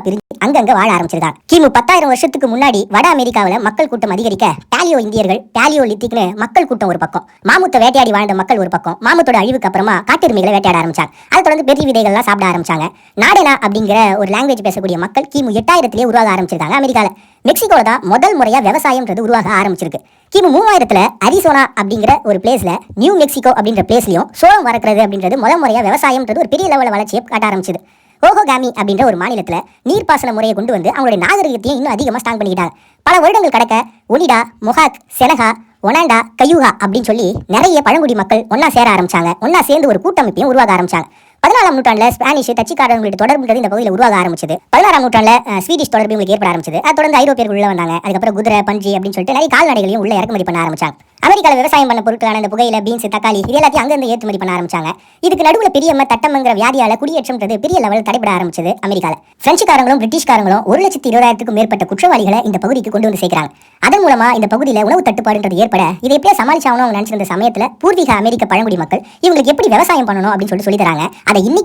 பிரிஞ்சு அங்கங்க வாழ ஆரம்பிச்சிருக்காங்க. கிமு 10,000 வருஷத்துக்கு முன்னாடி வட அமெரிக்காவில மக்கள் கூட்டம் அதிகரிக்க பாலியோ இந்தியர்கள், பாலியோலித்திக்னு மக்கள் கூட்டம் ஒரு பக்கம், மாமுத்தை வேட்டையாடி வாழ்ந்த மக்கள் ஒரு பக்கம், மாமுத்தோட அழிவுக்கு அப்புறமா காட்டெருமைகளை வேட்டையாட ஆரம்பிச்சாங்க. அதை தொடர்ந்து பெரிய விதைகள்லாம் சாப்பிட ஆரம்பிச்சாங்க. நாடேனா அப்படிங்கிற ஒரு லாங்குவேஜ் பேசக்கூடிய மக்கள் கிமு 8000 உருவாக ஆரம்பிச்சிருக்காங்க. அமெரிக்கால மெக்சிகோல தான் முதல் முறையா விவசாயம்ன்றது உருவாக ஆரம்பிச்சிருக்கு. கிமு 3000 அரிசோனா அப்படிங்கிற ஒரு பிளேஸ்ல, நியூ மெக்சிகோ அப்படின்ற பிளேஸ்லயும் சோளம் வளர்க்கறது அப்படின்றது முதல் முறையா விவசாயம்ன்றது ஒரு பெரிய லெவலில் வளர்ச்சியை காட்ட ஆரம்பிச்சது. ஓஹோகாமி அப்படின்ற ஒரு மாநிலத்துல நீர்ப்பாசன முறையை கொண்டு வந்து அவங்களுடைய நாகரிகத்தையும் இன்னும் அதிகமாக ஸ்ட்ராங் பண்ணிக்கிட்டாங்க. பல வருடங்கள் கடக்க ஒனிடா, மொஹாக், செனகா, ஒனாண்டா, கயூகா அப்படின்னு சொல்லி நிறைய பழங்குடி மக்கள் ஒன்னா சேர ஆரம்பிச்சாங்க. ஒன்னா சேர்ந்து ஒரு கூட்டமைப்பையும் உருவாக ஆரம்பிச்சாங்க. 14ஆம் நூற்றாண்டுல ஸ்பானிஷ், டச்சுக்காரர்களுடைய தொடர்புன்றது இந்த பகுதியில் உருவாக ஆரம்பிச்சது. 16ஆம் நூற்றாண்டுல ஸ்வீடிஷ் தொடர்பு உங்களுக்கு ஏற்பட ஆரம்பிச்சது. அதை தொடர்ந்து ஐரோப்பியர்கள் உள்ள வந்தாங்க. அதுக்கப்புறம் குதிரை, பன்றி அப்படின்னு சொல்லிட்டு நிறைய கால்நடைகளையும் உள்ள இறக்குமதி பண்ண ஆரம்பிச்சாங்க. அமெரிக்காவில் விவசாயம் பண்ண பொருட்களான இந்த புகையில, பீன்ஸ், தக்காளி இது எல்லாத்தையும் அங்கிருந்து ஏற்றுமதி பண்ண ஆரம்பிச்சாங்க. இதுக்கு நடுவில் பெரியம்மா தட்டம்ங்கிற வியாதியால குடியேற்றம்ன்றது பெரிய லெவலில் தடைபட ஆரம்பிச்சது அமெரிக்காவில். பிரெஞ்சுக்காரங்களும் பிரிட்டிஷ்காரங்களும் 1,20,000க்கும் மேற்பட்ட குற்றவாளிகளை இந்த பகுதிக்கு கொண்டு வந்து சேர்க்கிறாங்க. அதன் மூலமா இந்த பகுதியில் உணவு தட்டுப்பாடுன்றது ஏற்பட இதை எப்படியா சமாளிச்சாகணும் அவங்க நினைச்சிருந்த சமயத்தில் பூர்வீக அமெரிக்க பழங்குடி மக்கள் இவங்களுக்கு எப்படி விவசாயம் பண்ணணும் அப்படின்னு சொல்லி தராங்க. அதை இன்னைக்கு